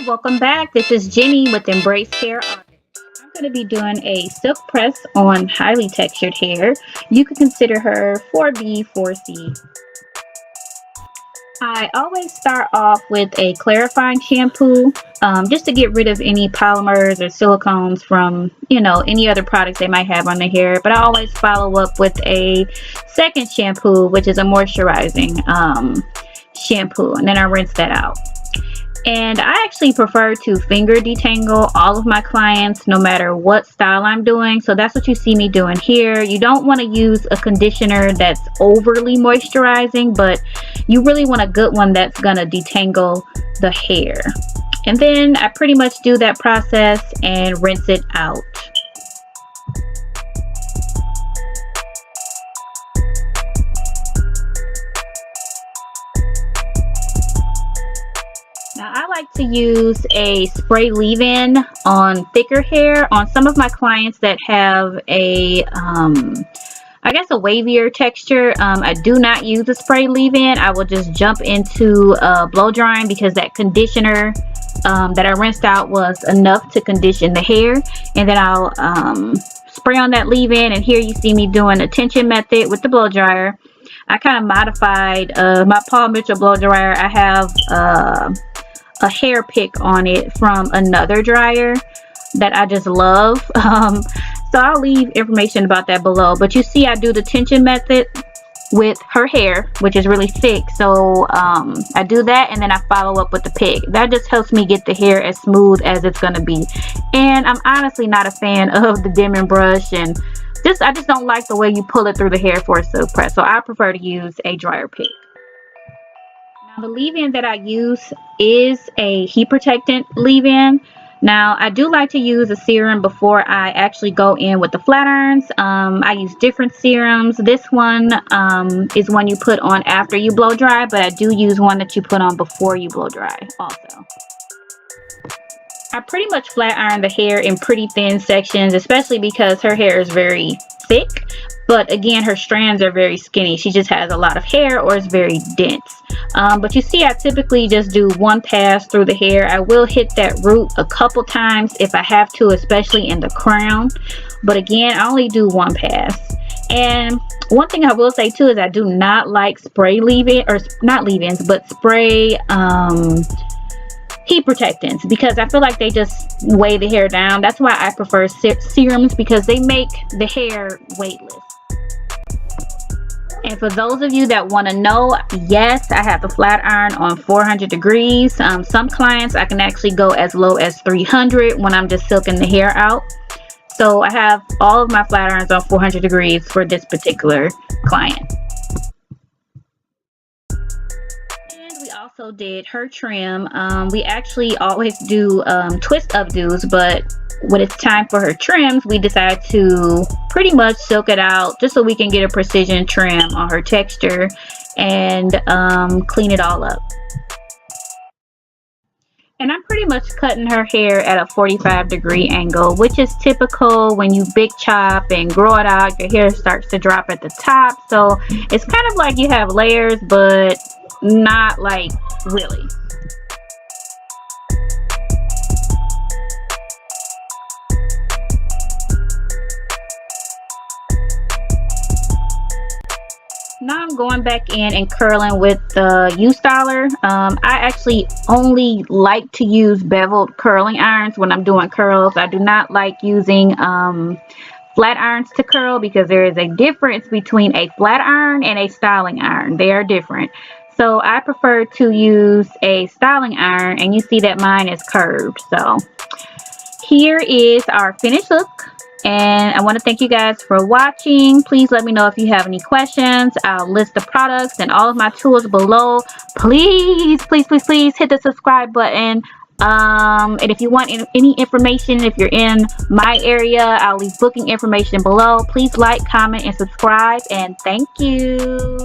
Welcome back. This is Jenny with Embrace Hair Artist. I'm going to be doing a silk press on highly textured hair. You could consider her 4B, 4C. I always start off with a clarifying shampoo just to get rid of any polymers or silicones from, any other products they might have on their hair. But I always follow up with a second shampoo, which is a moisturizing shampoo, and then I rinse that out. And I actually prefer to finger detangle all of my clients no matter what style I'm doing. So that's what you see me doing here. You don't want to use a conditioner that's overly moisturizing, but you really want a good one that's going to detangle the hair. And then I pretty much do that process and rinse it out. Now I like to use a spray leave-in on thicker hair. On some of my clients that have a, I guess a wavier texture, I do not use a spray leave-in. I will just jump into blow drying because that conditioner that I rinsed out was enough to condition the hair. And then I'll spray on that leave-in, and here you see me doing a tension method with the blow dryer. I kind of modified my Paul Mitchell blow dryer. I have a hair pick on it from another dryer that I just love. So I'll leave information about that below. But you see I do the tension method with her hair, which is really thick. So I do that, and then I follow up with the pick. That just helps me get the hair as smooth as it's going to be. And I'm honestly not a fan of the dimming brush, and I just don't like the way you pull it through the hair for a silk press. So I prefer to use a dryer pick. The leave-in that I use is a heat protectant leave-in. Now I do like to use a serum before I actually go in with the flat irons. I use different serums. This one is one you put on after you blow dry, but I do use one that you put on before you blow dry also. I pretty much flat iron the hair in pretty thin sections, especially because her hair is very thick. But again, her strands are very skinny. She just has a lot of hair, or it's very dense. But you see, I typically just do one pass through the hair. I will hit that root a couple times if I have to, especially in the crown. But again, I only do one pass. And one thing I will say too is I do not like spray leave-in, or not leave-ins, but spray heat protectants, because I feel like they just weigh the hair down. That's why I prefer serums, because they make the hair weightless. And for those of you that want to know, yes, I have the flat iron on 400 degrees. Some clients I can actually go as low as 300 when I'm just silking the hair out. So I have all of my flat irons on 400 degrees for this particular client. Also did her trim. We actually always do twist updos, but when it's time for her trims, we decide to pretty much silk it out just so we can get a precision trim on her texture and clean it all up. And I'm pretty much cutting her hair at a 45-degree angle, which is typical when you big chop and grow it out. Your hair starts to drop at the top, so it's kind of like you have layers, but not like really. Now I'm going back in and curling with the U-Styler. I actually only like to use beveled curling irons when I'm doing curls. I do not like using flat irons to curl, because there is a difference between a flat iron and a styling iron. They are different. So I prefer to use a styling iron, and you see that mine is curved. So here is our finished look, and I want to thank you guys for watching. Please let me know if you have any questions. I'll list the products and all of my tools below. Please, please, please, please hit the subscribe button. And if you want any information, if you're in my area, I'll leave booking information below. Please like, comment, and subscribe, and thank you.